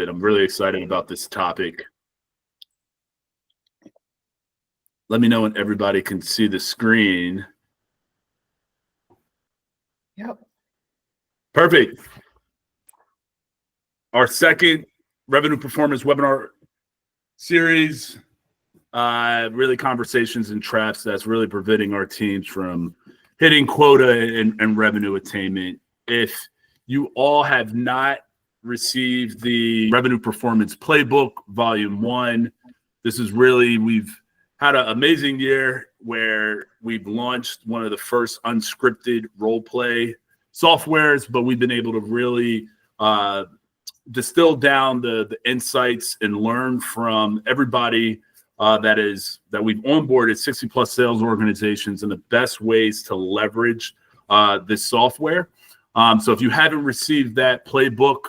it. I'm really excited about this topic. Let me know when everybody can see the screen. Yep. Perfect. Our second revenue performance webinar series, really conversations and traps that's really preventing our teams from hitting quota and revenue attainment. If you all have not received the Revenue Performance Playbook, Volume 1, this is really, we've had an amazing year where we've launched one of the first unscripted role play softwares, but we've been able to really distill down the insights and learn from everybody that we've onboarded 60 plus sales organizations and the best ways to leverage this software. So if you haven't received that playbook,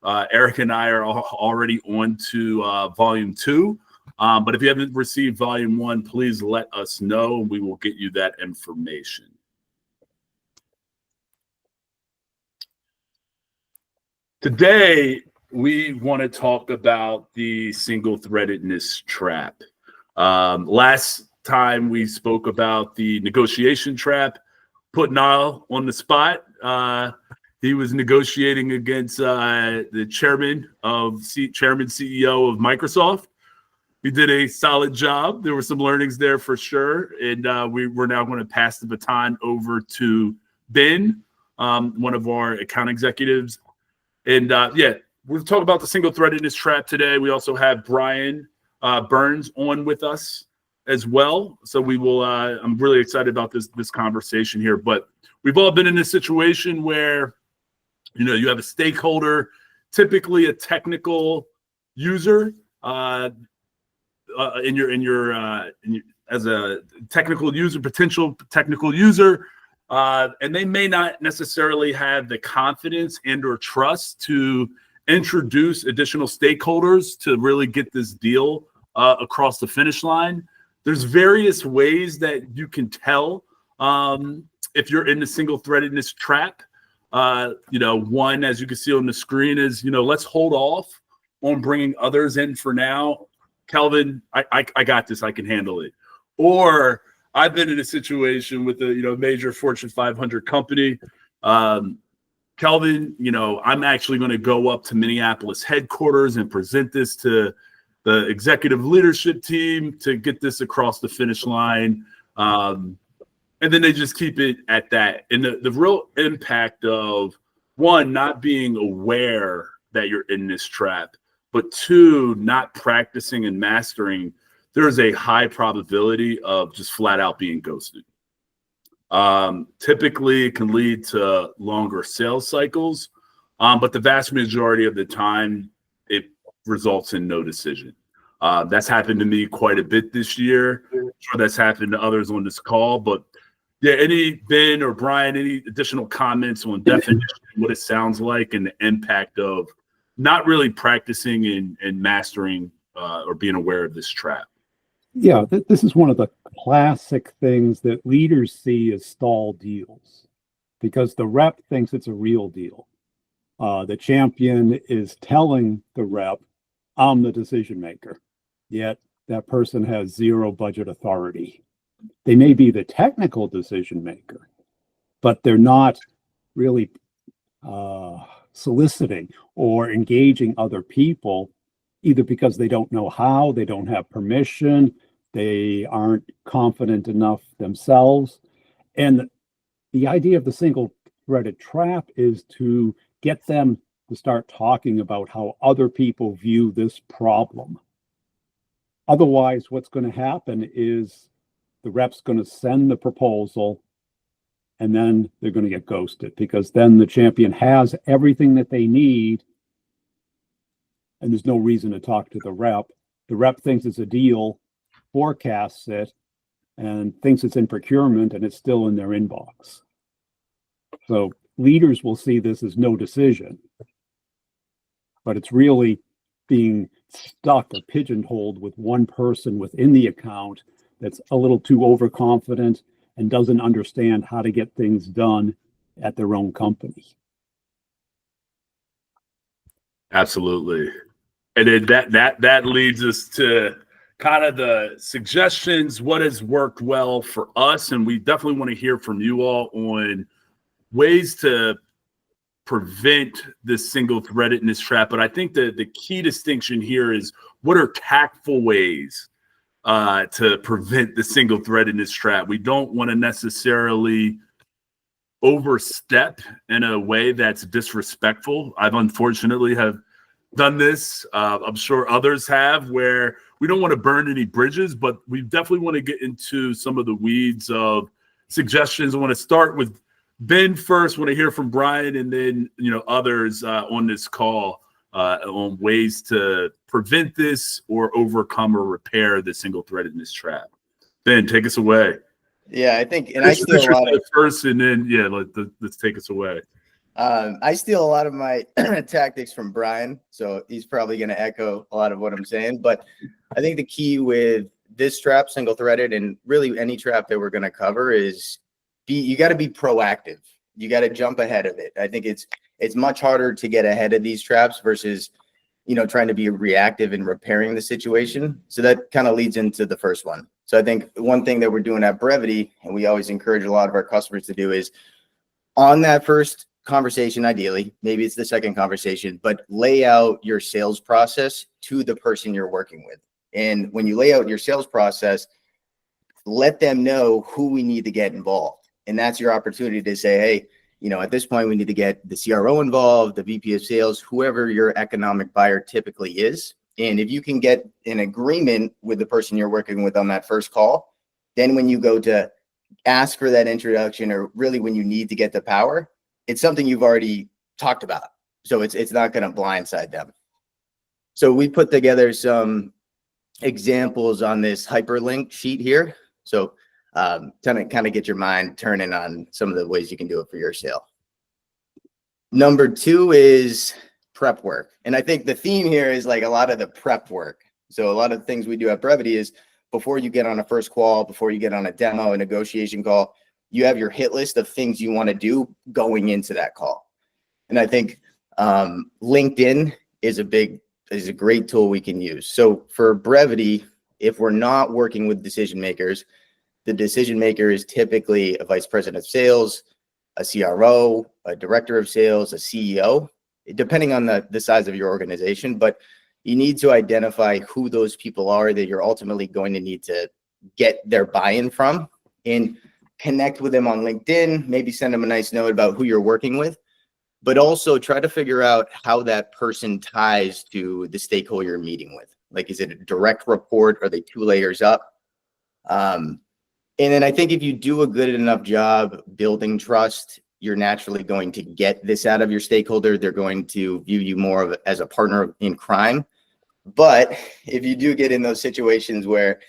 Eric and I are already on to Volume 2. But if you haven't received Volume 1, please let us know and we will get you that information. Today, we want to talk about the single-threadedness trap. Last time we spoke about the negotiation trap, put Niall on the spot. He was negotiating against the chairman CEO of Microsoft. He did a solid job. There were some learnings there for sure. And we're now going to pass the baton over to Ben, one of our account executives. And we'll talk about the single-threadedness trap today. We also have Brian Burns on with us as well. So we will, I'm really excited about this conversation here. But we've all been in a situation where, you have a stakeholder, typically a technical user, as a technical user, potential technical user, and they may not necessarily have the confidence and or trust to introduce additional stakeholders to really get this deal across the finish line. There's various ways that you can tell if you're in the single-threadedness trap. One, as you can see on the screen, is, let's hold off on bringing others in for now. Kelvin, I got this. I can handle it. Or I've been in a situation with a major Fortune 500 company. Kelvin, I'm actually going to go up to Minneapolis headquarters and present this to the executive leadership team to get this across the finish line. And then they just keep it at that. And the real impact of, one, not being aware that you're in this trap, but two, not practicing and mastering, there's a high probability of just flat out being ghosted. Typically, it can lead to longer sales cycles, but the vast majority of the time, it results in no decision. That's happened to me quite a bit this year. I'm sure that's happened to others on this call. But yeah, Ben or Brian, any additional comments on definition, what it sounds like, and the impact of not really practicing and mastering or being aware of this trap? Yeah, this is one of the classic things that leaders see as stall deals because the rep thinks it's a real deal. The champion is telling the rep, I'm the decision maker, yet that person has zero budget authority. They may be the technical decision maker, but they're not really soliciting or engaging other people, either because they don't know how, they don't have permission, they aren't confident enough themselves. And the idea of the single-threaded trap is to get them to start talking about how other people view this problem. Otherwise, what's going to happen is the rep's going to send the proposal and then they're going to get ghosted because then the champion has everything that they need and there's no reason to talk to the rep. The rep thinks it's a deal, forecasts it, and thinks it's in procurement and it's still in their inbox. So leaders will see this as no decision, but it's really being stuck or pigeonholed with one person within the account that's a little too overconfident and doesn't understand how to get things done at their own company. Absolutely. And then that leads us to kind of the suggestions, what has worked well for us. And we definitely want to hear from you all on ways to prevent this single-threadedness trap. But I think the key distinction here is, what are tactful ways to prevent the single-threadedness trap? We don't want to necessarily overstep in a way that's disrespectful. I've unfortunately have done this. I'm sure others have, where we don't want to burn any bridges, but we definitely want to get into some of the weeds of suggestions. I want to start with Ben first. Want to hear from Brian, and then others on this call on ways to prevent this or overcome or repair the single-threadedness trap. Ben, take us away. Yeah, I think, and I steal a lot of first, and then let's take us away. I steal a lot of my tactics from Brian, so he's probably going to echo a lot of what I'm saying. But I think the key with this trap, single-threaded, and really any trap that we're going to cover is you got to be proactive. You got to jump ahead of it. I think it's much harder to get ahead of these traps versus trying to be reactive and repairing the situation. So that kind of leads into the first one. So I think one thing that we're doing at Brevity, and we always encourage a lot of our customers to do, is on that first conversation, ideally, maybe it's the second conversation, but lay out your sales process to the person you're working with. And when you lay out your sales process, let them know who we need to get involved. And that's your opportunity to say, hey, at this point, we need to get the CRO involved, the VP of sales, whoever your economic buyer typically is. And if you can get an agreement with the person you're working with on that first call, then when you go to ask for that introduction, or really when you need to get the power, it's something you've already talked about. So it's not going to blindside them. So we put together some examples on this hyperlink sheet here. So kind of get your mind turning on some of the ways you can do it for your sale. Number 2 is prep work. And I think the theme here is like a lot of the prep work. So a lot of the things we do at Brevity is, before you get on a first call, before you get on a demo, a negotiation call, you have your hit list of things you want to do going into that call. And I think LinkedIn is a great tool we can use. So for Brevity, if we're not working with decision makers, the decision maker is typically a vice president of sales, a CRO, a director of sales, a CEO, depending on the size of your organization. But you need to identify who those people are that you're ultimately going to need to get their buy-in from, and connect with them on LinkedIn, maybe send them a nice note about who you're working with, but also try to figure out how that person ties to the stakeholder you're meeting with. Like, is it a direct report? Are they 2 layers up? And then I think if you do a good enough job building trust, you're naturally going to get this out of your stakeholder. They're going to view you more as a partner in crime. But if you do get in those situations where,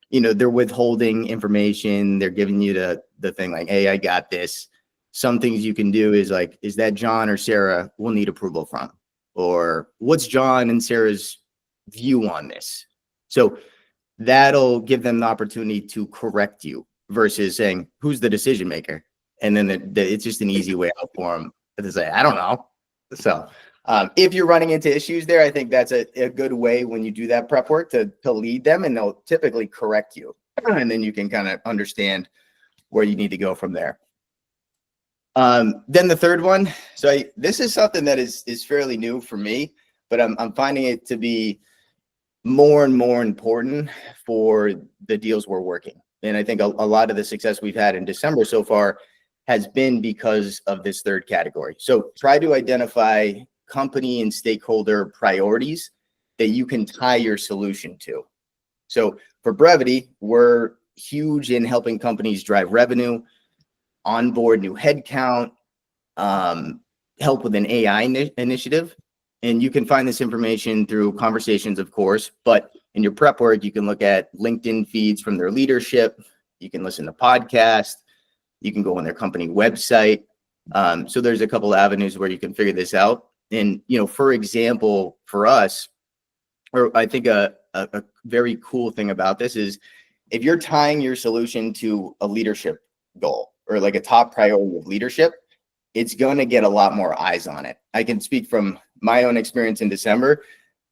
they're withholding information, they're giving you the thing like, hey, I got this. Some things you can do is like, is that John or Sarah we'll need approval from? Or what's John and Sarah's view on this? So that'll give them the opportunity to correct you versus saying, who's the decision maker? And then it's just an easy way out for them to say, I don't know. So if you're running into issues there, I think that's a good way when you do that prep work to lead them, and they'll typically correct you. And then you can kind of understand where you need to go from there. Then the third one. So this is something that is fairly new for me, but I'm finding it to be more and more important for the deals we're working. And I think a lot of the success we've had in December so far has been because of this third category. So try to identify company and stakeholder priorities that you can tie your solution to. So for Brevity, we're huge in helping companies drive revenue, onboard new headcount, help with an AI initiative. And you can find this information through conversations, of course, but in your prep work, you can look at LinkedIn feeds from their leadership. You can listen to podcasts. You can go on their company website. So there's a couple of avenues where you can figure this out. And, for example, for us, or I think a very cool thing about this is, if you're tying your solution to a leadership goal or like a top priority of leadership, it's going to get a lot more eyes on it. I can speak from my own experience in December.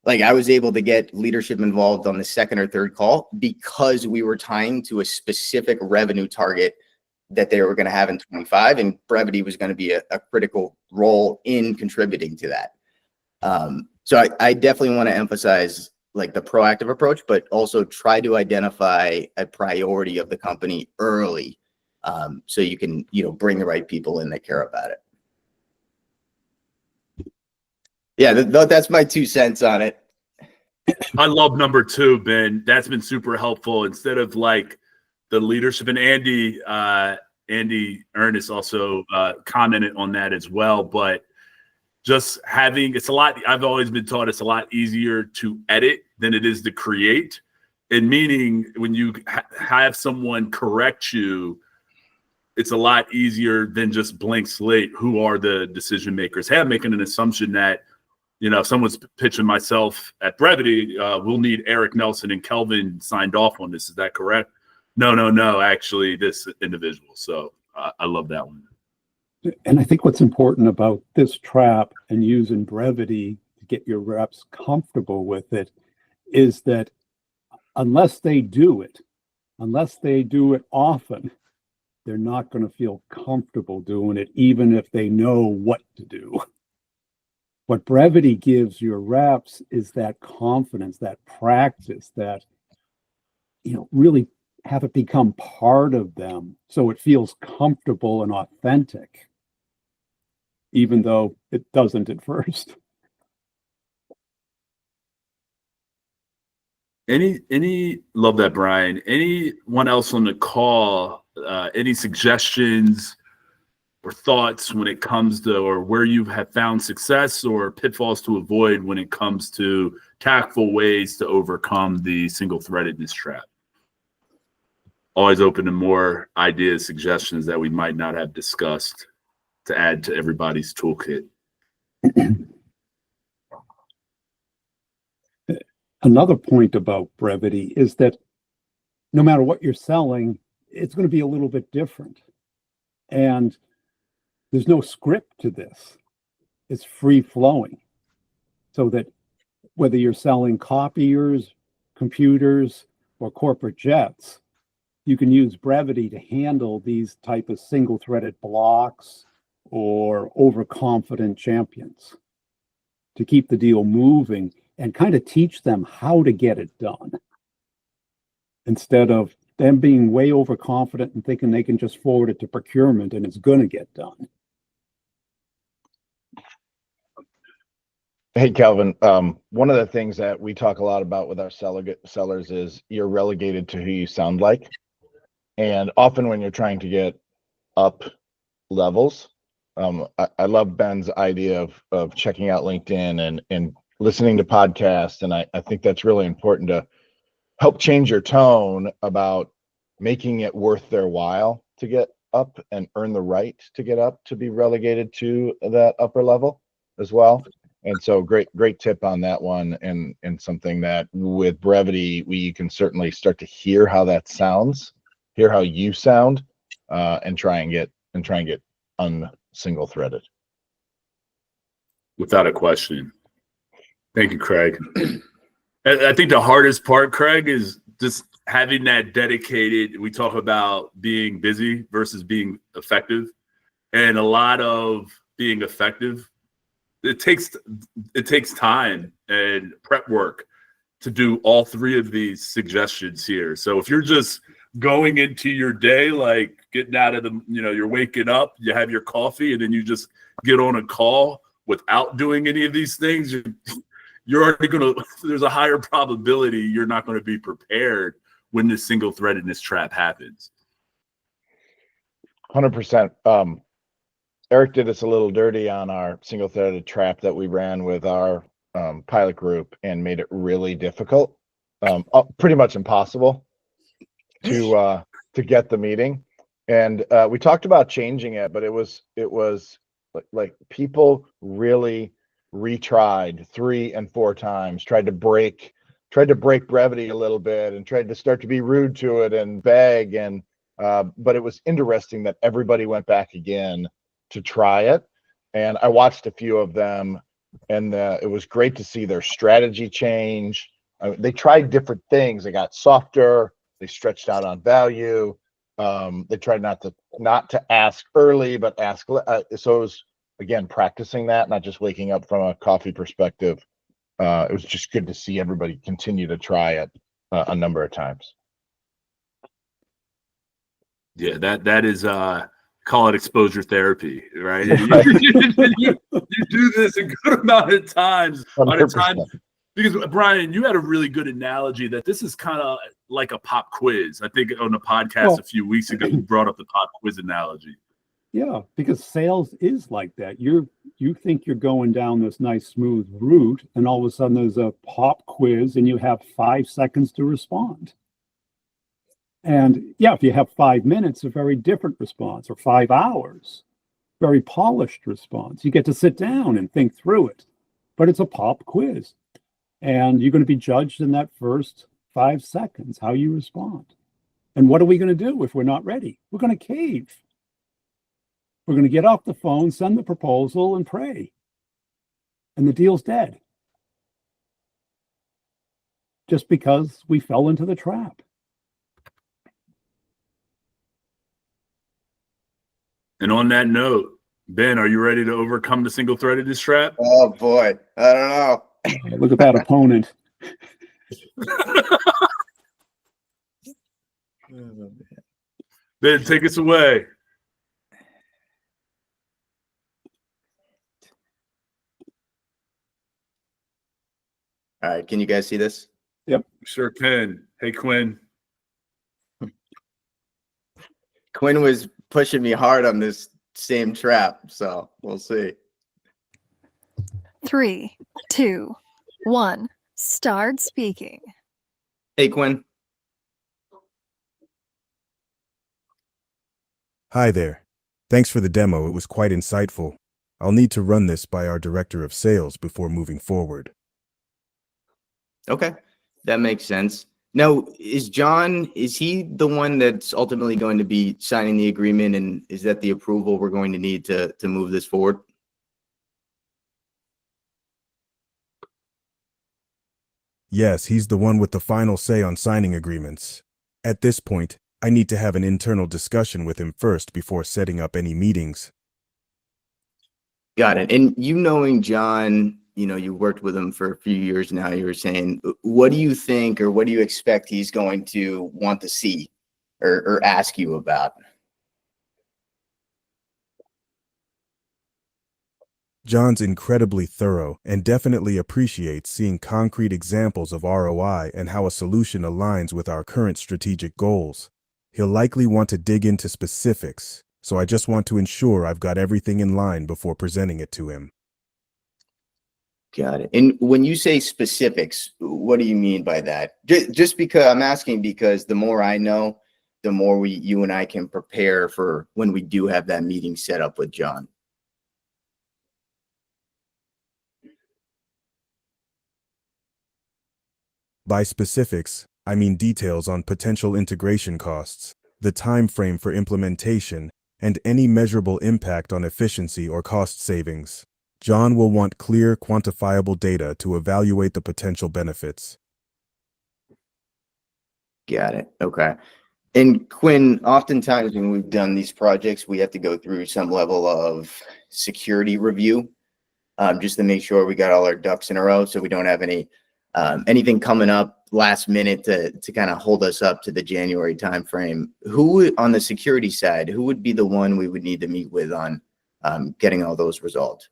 like I was able to get leadership involved on the second or third call because we were tying to a specific revenue target that they were going to have in 25, and Brevity was going to be a critical role in contributing to that. So I definitely want to emphasize like the proactive approach, but also try to identify a priority of the company early, so you can, bring the right people in that care about it. Yeah, that's my 2 cents on it. I love number 2, Ben. That's been super helpful. Instead of like the leadership, and Andy Ernest also commented on that as well. But just it's a lot. I've always been taught it's a lot easier to edit than it is to create. And meaning when you have someone correct you, it's a lot easier than just blank slate. Who are the decision makers? Hey, I'm making an assumption that, if someone's pitching myself at Brevity, we'll need Eric Nelson and Kelvin signed off on this. Is that correct? No, actually this individual. So I love that one. And I think what's important about this trap and using Brevity to get your reps comfortable with it is that unless they do it often, they're not going to feel comfortable doing it, even if they know what to do. What Brevity gives your reps is that confidence, that practice, that, really have it become part of them so it feels comfortable and authentic, even though it doesn't at first. Love that, Brian. Anyone else on the call, any suggestions or thoughts when it comes to, or where you have found success or pitfalls to avoid when it comes to tactful ways to overcome the single-threadedness trap? Always open to more ideas, suggestions that we might not have discussed to add to everybody's toolkit. Another point about Brevity is that no matter what you're selling, it's going to be a little bit different. And there's no script to this. It's free flowing. So that whether you're selling copiers, computers, or corporate jets, you can use Brevity to handle these type of single-threaded blocks or overconfident champions to keep the deal moving and kind of teach them how to get it done, instead of them being way overconfident and thinking they can just forward it to procurement and it's going to get done. Hey, Calvin. One of the things that we talk a lot about with our sellers is you're relegated to who you sound like. And often when you're trying to get up levels, I love Ben's idea of checking out LinkedIn and listening to podcasts. And I think that's really important to help change your tone about making it worth their while to get up and earn the right to get up, to be relegated to that upper level as well. And so great tip on that one, and something that with Brevity, we can certainly start to hear how that sounds, hear how you sound, and try and get unsingle threaded. Without a question. Thank you, Craig. I think the hardest part, Craig, is just having that dedicated. We talk about being busy versus being effective, and a lot of being effective, it takes time and prep work to do all 3 of these suggestions here. So if you're just going into your day, like getting out of the, you're waking up, you have your coffee, and then you just get on a call without doing any of these things, you're already there's a higher probability you're not going to be prepared when this single threadedness trap happens. 100%. Eric did us a little dirty on our single threaded trap that we ran with our pilot group and made it really difficult, pretty much impossible to get the meeting. And we talked about changing it, but it was like people really retried 3 and 4 times, tried to break Brevity a little bit and tried to start to be rude to it and beg, and but it was interesting that everybody went back again to try it. And I watched a few of them and it was great to see their strategy change. They tried different things. They got softer. They stretched out on value. They tried not to ask early, but ask. So it was, again, practicing that, not just waking up from a coffee perspective. It was just good to see everybody continue to try it a number of times. Yeah, that is call it exposure therapy, right? You do this a good amount of times on a time, 100%. because Brian, you had a really good analogy that this is kind of like a pop quiz. I think on the podcast a few weeks ago you brought up the pop quiz analogy. Yeah, because sales is like that. You think you're going down this nice smooth route, and all of a sudden there's a pop quiz, and you have 5 seconds to respond. And yeah, if you have 5 minutes, a very different response, or 5 hours, very polished response. You get to sit down and think through it, but it's a pop quiz, and you're going to be judged in that first 5 seconds how you respond. And what are we going to do if we're not ready? We're going to cave. We're going to get off the phone, send the proposal, and pray. And the deal's dead. Just because we fell into the trap. And on that note, Ben, are you ready to overcome the single-threaded trap? Oh boy, I don't know. Look at that opponent. Ben, take us away. All right, can you guys see this? Sure can. Hey, Quinn. Quinn was pushing me hard on this same trap, so we'll see. 3, 2, 1. Start speaking. Hey, Quinn. Hi there. Thanks for the demo. It was quite insightful. I'll need to run this by our director of sales before moving forward. Okay, that makes sense. Now, is he the one that's ultimately going to be signing the agreement, and is that the approval we're going to need to move this forward? Yes, he's the one with the final say on signing agreements. At this point, I need to have an internal discussion with him first before setting up any meetings. Got it. And you knowing John, you worked with him for a few years now, you were saying, what do you think, or what do you expect he's going to want to see or ask you about? John's incredibly thorough and definitely appreciates seeing concrete examples of ROI and how a solution aligns with our current strategic goals. He'll likely want to dig into specifics, so I just want to ensure I've got everything in line before presenting it to him. Got it. And when you say specifics, what do you mean by that? Just because I'm asking, because the more I know, the more you and I can prepare for when we do have that meeting set up with John. By specifics, I mean details on potential integration costs, the time frame for implementation, and any measurable impact on efficiency or cost savings. John will want clear, quantifiable data to evaluate the potential benefits. Got it. Okay. And Quinn, oftentimes when we've done these projects, we have to go through some level of security review, just to make sure we got all our ducks in a row, so we don't have anything coming up last minute to kind of hold us up to the January timeframe. Who on the security side, who would be the one we would need to meet with on getting all those resolved?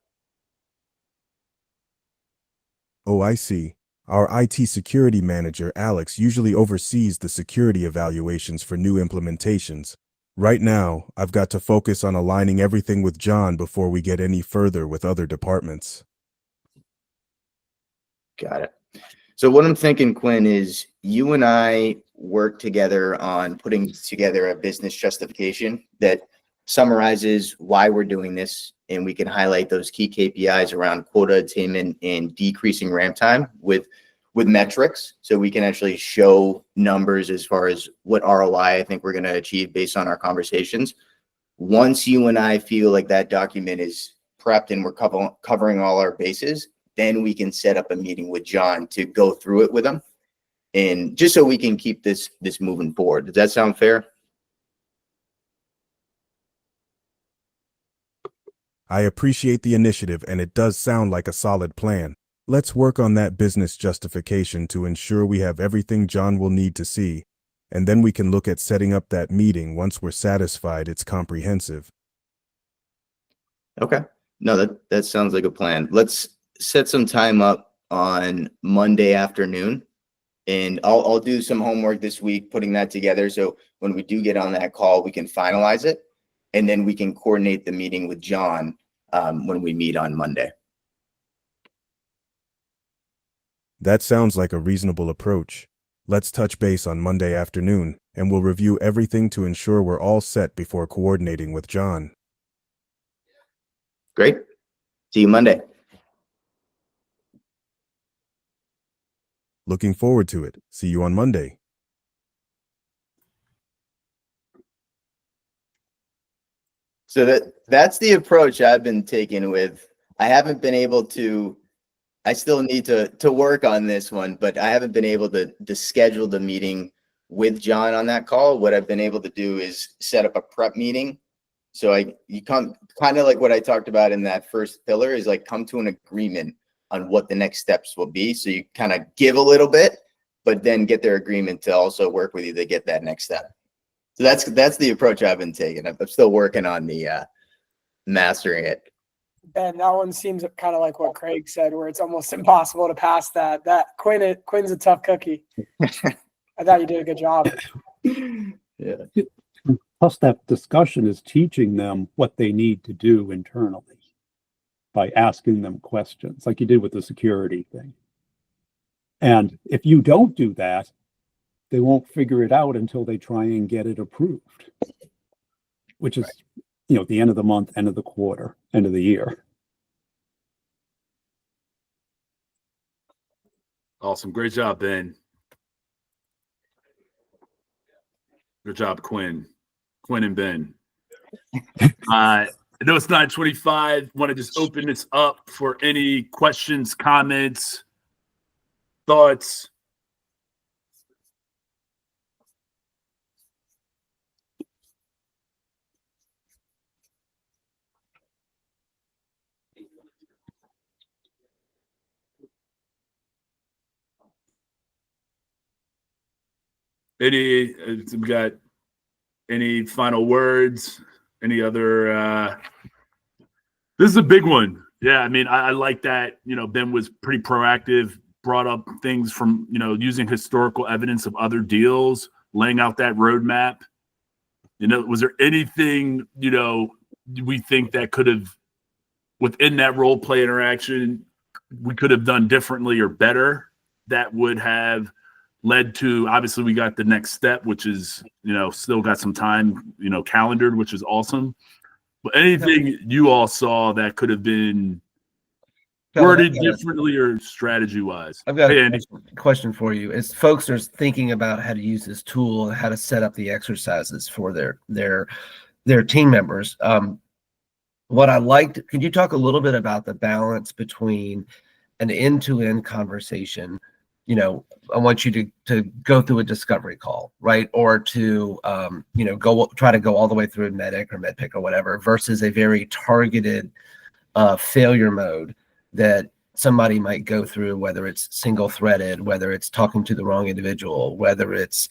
Oh, I see. Our IT security manager, Alex, usually oversees the security evaluations for new implementations. Right now, I've got to focus on aligning everything with John before we get any further with other departments. Got it. So what I'm thinking, Quinn, is you and I work together on putting together a business justification that summarizes why we're doing this, and we can highlight those key KPIs around quota attainment and decreasing ramp time with metrics, so we can actually show numbers as far as what ROI I think we're going to achieve based on our conversations. Once you and I feel like that document is prepped and we're covering all our bases, then we can set up a meeting with John to go through it with him, and just so we can keep this moving forward. Does that sound fair? I appreciate the initiative, and it does sound like a solid plan. Let's work on that business justification to ensure we have everything John will need to see, and then we can look at setting up that meeting once we're satisfied it's comprehensive. Okay. No, that sounds like a plan. Let's set some time up on Monday afternoon, and I'll do some homework this week putting that together. So when we do get on that call, we can finalize it, and then we can coordinate the meeting with John when we meet on Monday. That sounds like a reasonable approach. Let's touch base on Monday afternoon, and we'll review everything to ensure we're all set before coordinating with John. Great. See you Monday. Looking forward to it. See you on Monday. So that's the approach I've been taking with. I haven't been able to. I still need to work on this one, but I haven't been able to schedule the meeting with John on that call. What I've been able to do is set up a prep meeting. So you come kind of like what I talked about in that first pillar is like come to an agreement on what the next steps will be. So you kind of give a little bit, but then get their agreement to also work with you to get that next step. So that's the approach I've been taking. I'm still working on the mastering it. And that one seems kind of like what Craig said, where it's almost impossible to pass that. Quinn's a tough cookie. I thought you did a good job. Yeah. Plus, that discussion is teaching them what they need to do internally by asking them questions, like you did with the security thing. And if you don't do that, they won't figure it out until they try and get it approved, which is, the end of the month, end of the quarter, end of the year. Awesome. Great job, Ben. Good job, Quinn and Ben. I know it's 9:25. Want to just open this up for any questions, comments, thoughts? We got any final words? Any other? This is a big one. Yeah, I mean, I like that. Ben was pretty proactive, brought up things from using historical evidence of other deals, laying out that roadmap. Was there anything we think that could have, within that role play interaction, we could have done differently or better that would have led to, obviously we got the next step, which is, still got some time, calendared, which is awesome. But anything you all saw that could have been worded differently or strategy wise? I've got Hey, a question for you. As folks are thinking about how to use this tool and how to set up the exercises for their team members, what I liked, could you talk a little bit about the balance between an end-to-end conversation? I want you to go through a discovery call, right? Or to, try to go all the way through medic or medpic or whatever, versus a very targeted failure mode that somebody might go through, whether it's single threaded, whether it's talking to the wrong individual, whether it's,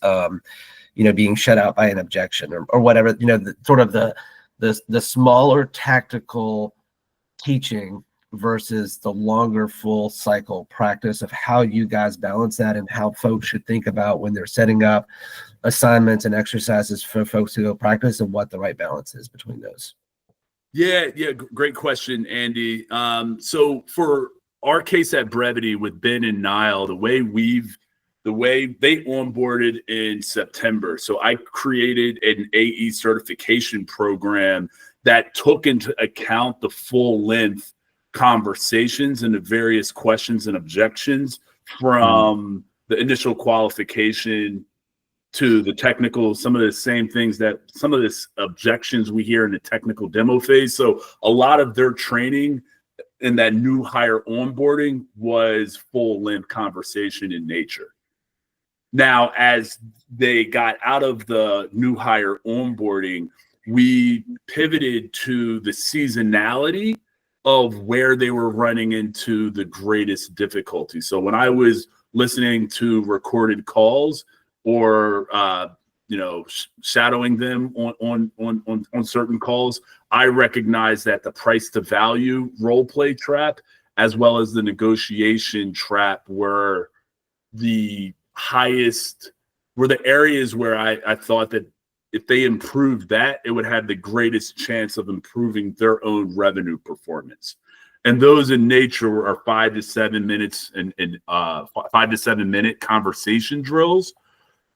being shut out by an objection or whatever, the smaller tactical teaching versus the longer full cycle practice of how you guys balance that and how folks should think about when they're setting up assignments and exercises for folks to go practice and what the right balance is between those. Yeah, great question, Andy. So for our case at Brevity with Ben and Niall, the way they onboarded in September. So I created an AE certification program that took into account the full length conversations and the various questions and objections from the initial qualification to the technical, some of the same things that some of the objections we hear in the technical demo phase. So a lot of their training in that new hire onboarding was full length conversation in nature. Now, as they got out of the new hire onboarding, we pivoted to the seasonality of where they were running into the greatest difficulty. So when I was listening to recorded calls or shadowing them on certain calls, I recognized that the price to value role play trap as well as the negotiation trap were the highest, were the areas where I thought that if they improved that, it would have the greatest chance of improving their own revenue performance. And those in nature are 5 to 7 minutes and 5 to 7 minute conversation drills.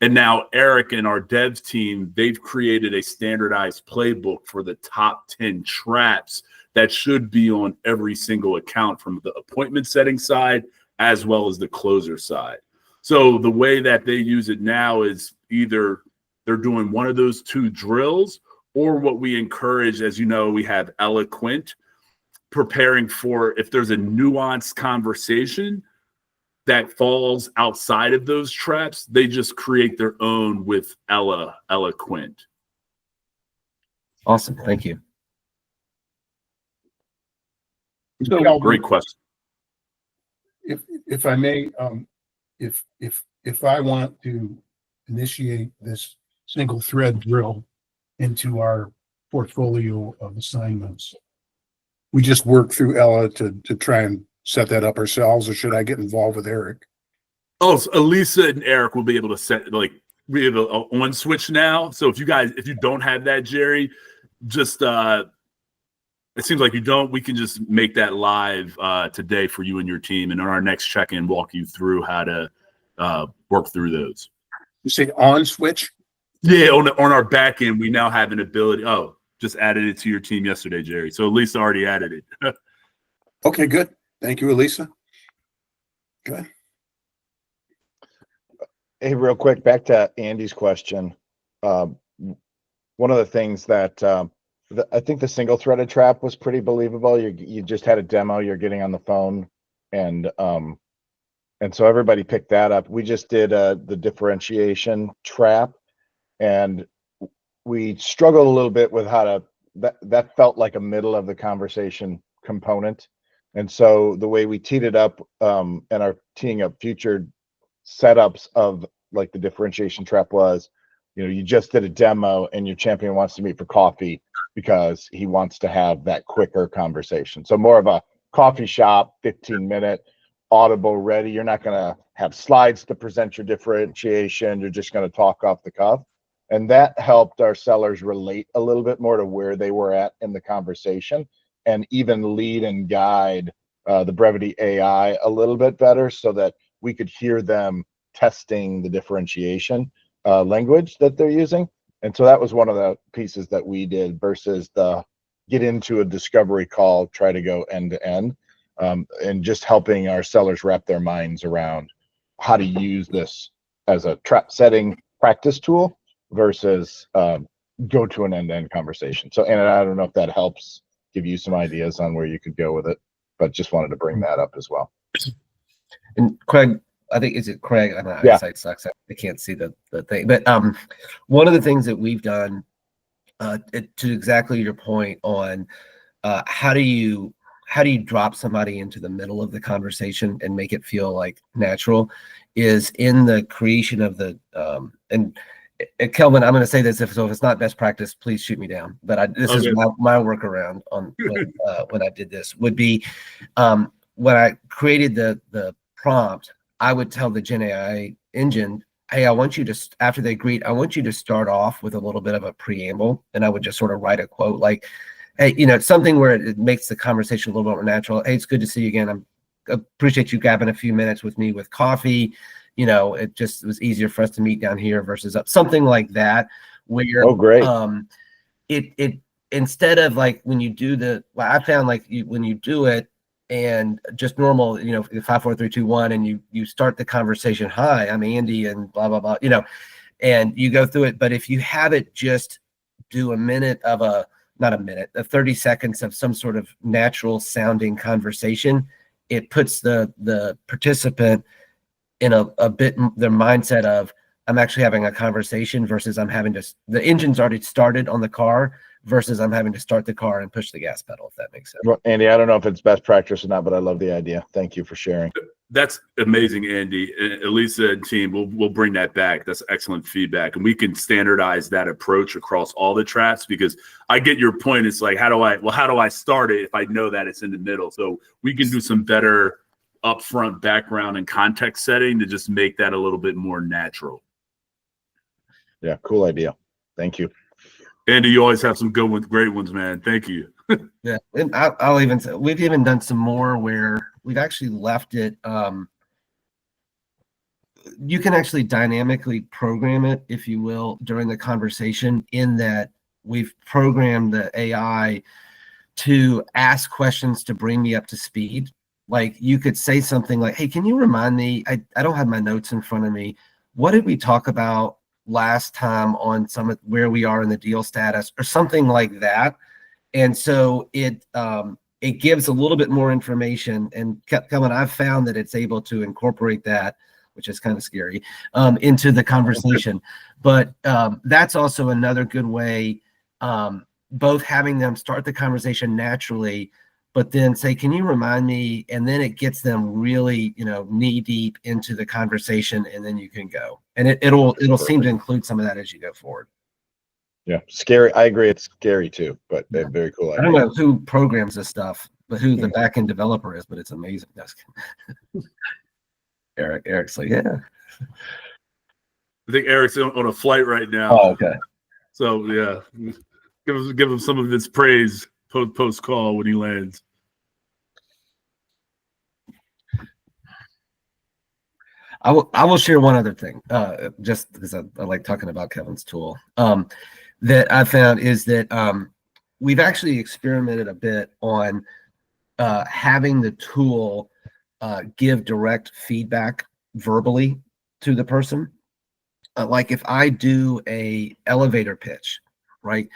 And now Eric and our devs team, they've created a standardized playbook for the top 10 traps that should be on every single account from the appointment setting side as well as the closer side. So the way that they use it now is either they're doing one of those two drills, or what we encourage, as you know, we have Eloquent preparing for if there's a nuanced conversation that falls outside of those traps, they just create their own with Eloquent. Awesome. Thank you. So, Great question. if I may, if I want to initiate this single thread drill into our portfolio of assignments, we just work through Ella to try and set that up ourselves, or should I get involved with Eric? Oh, so Elisa and Eric will be able to set, like, we have a on switch now. So if you don't have that, Jerry, just it seems like you don't, we can just make that live today for you and your team, and on our next check-in walk you through how to work through those. You say on switch? Yeah, on our back end, we now have an ability. Oh, just added it to your team yesterday, Jerry. So Elisa already added it. Okay, good. Thank you, Elisa. Good. Hey, real quick, back to Andy's question. One of the things that I think the single threaded trap was pretty believable. You just had a demo, you're getting on the phone, and so everybody picked that up. We just did the differentiation trap, and we struggled a little bit with how to, that felt like a middle of the conversation component. And so the way we teed it up and are teeing up future setups of like the differentiation trap was, you just did a demo and your champion wants to meet for coffee because he wants to have that quicker conversation. So more of a coffee shop, 15-minute audible ready. You're not going to have slides to present your differentiation. You're just going to talk off the cuff. And that helped our sellers relate a little bit more to where they were at in the conversation, and even lead and guide the Brevity AI a little bit better so that we could hear them testing the differentiation language that they're using. And so that was one of the pieces that we did versus the get into a discovery call, try to go end to end, and just helping our sellers wrap their minds around how to use this as a trap setting practice tool versus go to an end-to-end conversation. So, and I don't know if that helps give you some ideas on where you could go with it, but just wanted to bring that up as well. And Craig, I think, is it Craig? I know Yeah. eyesight sucks. I can't see the thing. But one of the things that we've done, to exactly your point on how do you drop somebody into the middle of the conversation and make it feel like natural, is in the creation of the and Kelvin, I'm going to say this, if it's not best practice, please shoot me down. But this is my workaround on when I did this would be when I created the prompt, I would tell the Gen AI engine, hey, I want you to, after they greet, I want you to start off with a little bit of a preamble, and I would just sort of write a quote like, hey, it's something where it makes the conversation a little bit more natural. Hey, it's good to see you again. I appreciate you grabbing a few minutes with me with coffee. It just was easier for us to meet down here versus up, something like that, where great. It instead of like when you do I found like when you do it and just normal, 5, 4, 3, 2, 1, and you start the conversation, hi, I'm Andy, and blah blah blah, and you go through it. But if you have it just do a minute of a not a minute, 30 seconds of some sort of natural sounding conversation, it puts the participant in a bit their mindset of, I'm actually having a conversation versus I'm having to, the engine's already started on the car versus I'm having to start the car and push the gas pedal, if that makes sense. Well, Andy, I don't know if it's best practice or not, but I love the idea. Thank you for sharing. That's amazing, Andy. Elisa and team, we'll bring that back. That's excellent feedback, and we can standardize that approach across all the traps, because I get your point. It's like, how do I start it if I know that it's in the middle? So we can do some better upfront background and context setting to just make that a little bit more natural. Yeah, cool idea. Thank you. Andy, you always have some good ones, great ones, man. Thank you. Yeah, and I'll even say we've even done some more where we've actually left it. You can actually dynamically program it, if you will, during the conversation, in that we've programmed the AI to ask questions to bring me up to speed. Like, you could say something like, hey, can you remind me, I don't have my notes in front of me. What did we talk about last time on some of where we are in the deal status, or something like that? And so it gives a little bit more information, and Kevin, I've found that it's able to incorporate that, which is kind of scary, into the conversation. But that's also another good way, both having them start the conversation naturally, but then say, can you remind me? And then it gets them really, knee deep into the conversation, and then you can go. And it'll seem to include some of that as you go forward. Yeah, scary. I agree. It's scary too, but very cool idea. I don't know who programs this stuff, but who the backend developer is, but it's amazing. Eric's like, yeah. I think Eric's on a flight right now. Oh, okay. So yeah, give him some of his praise post call when he lands. I will share one other thing, just because I like talking about Kevin's tool. That I found is that we've actually experimented a bit on having the tool give direct feedback verbally to the person. Like, if I do a elevator pitch, right?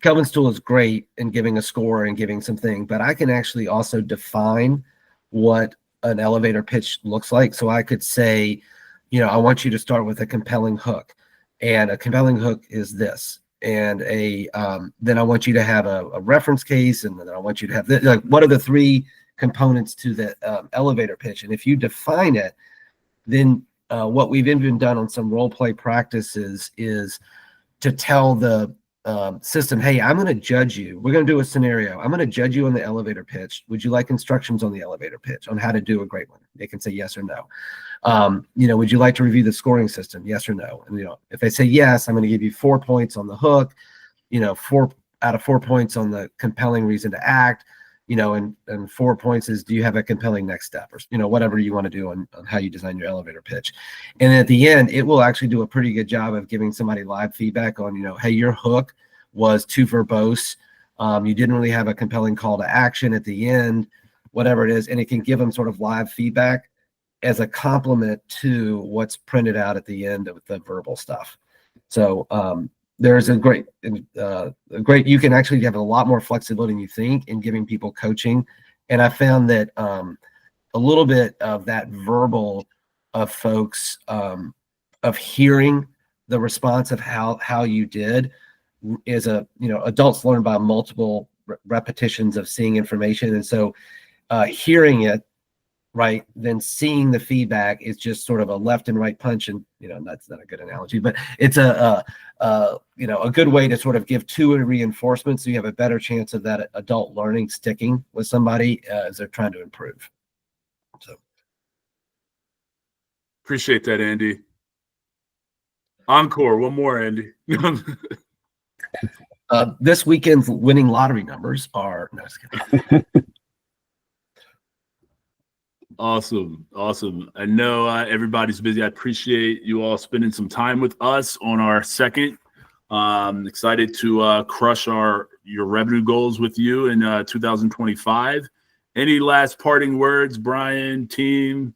Kevin's tool is great in giving a score and giving something, but I can actually also define what an elevator pitch looks like. So I could say, I want you to start with a compelling hook, and a compelling hook is this, and then I want you to have a reference case, and then I want you to have like, what are the three components to the elevator pitch? And if you define it, then what we've even done on some role play practices is to tell the system, hey, I'm going to judge you. We're going to do a scenario. I'm going to judge you on the elevator pitch. Would you like instructions on the elevator pitch on how to do a great one? They can say yes or no. Would you like to review the scoring system? Yes or no? And, if they say yes, I'm going to give you 4 points on the hook, 4 out of 4 points on the compelling reason to act, and 4 points is, do you have a compelling next step, or, whatever you want to do on how you design your elevator pitch. And at the end, it will actually do a pretty good job of giving somebody live feedback on, hey, your hook was too verbose. You didn't really have a compelling call to action at the end, whatever it is. And it can give them sort of live feedback as a complement to what's printed out at the end of the verbal stuff. So, there's a great, you can actually have a lot more flexibility than you think in giving people coaching. And I found that a little bit of that verbal of folks, of hearing the response of how you did is adults learn by multiple repetitions of seeing information. And so hearing it, right, then seeing the feedback is just sort of a left and right punch. And, that's not a good analogy, but it's a good way to sort of give two reinforcements, so you have a better chance of that adult learning sticking with somebody as they're trying to improve. So Appreciate that, Andy. Encore, one more, Andy. This weekend's winning lottery numbers are, no, just kidding. Awesome. I know everybody's busy. I appreciate you all spending some time with us on our second. Excited to crush your revenue goals with you in 2025. Any last parting words, Brian, team?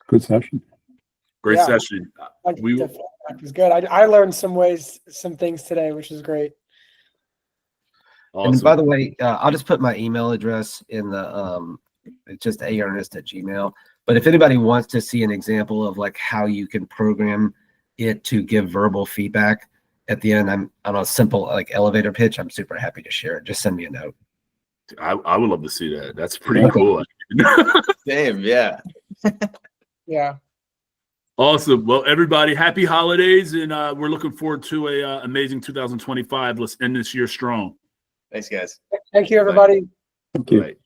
Good session. Great Yeah. session. Like We to feedback is good. I learned some things today, which is great. And by the way, I'll just put my email address in the it's just aernest@gmail. But if anybody wants to see an example of like how you can program it to give verbal feedback at the end, I'm on a simple like elevator pitch, I'm super happy to share it. Just send me a note. I would love to see that. That's pretty Okay. cool. Same, yeah. Yeah. Awesome. Well, everybody, happy holidays, and we're looking forward to a amazing 2025. Let's end this year strong. Thanks, guys. Thank you, everybody. Thank you. Right.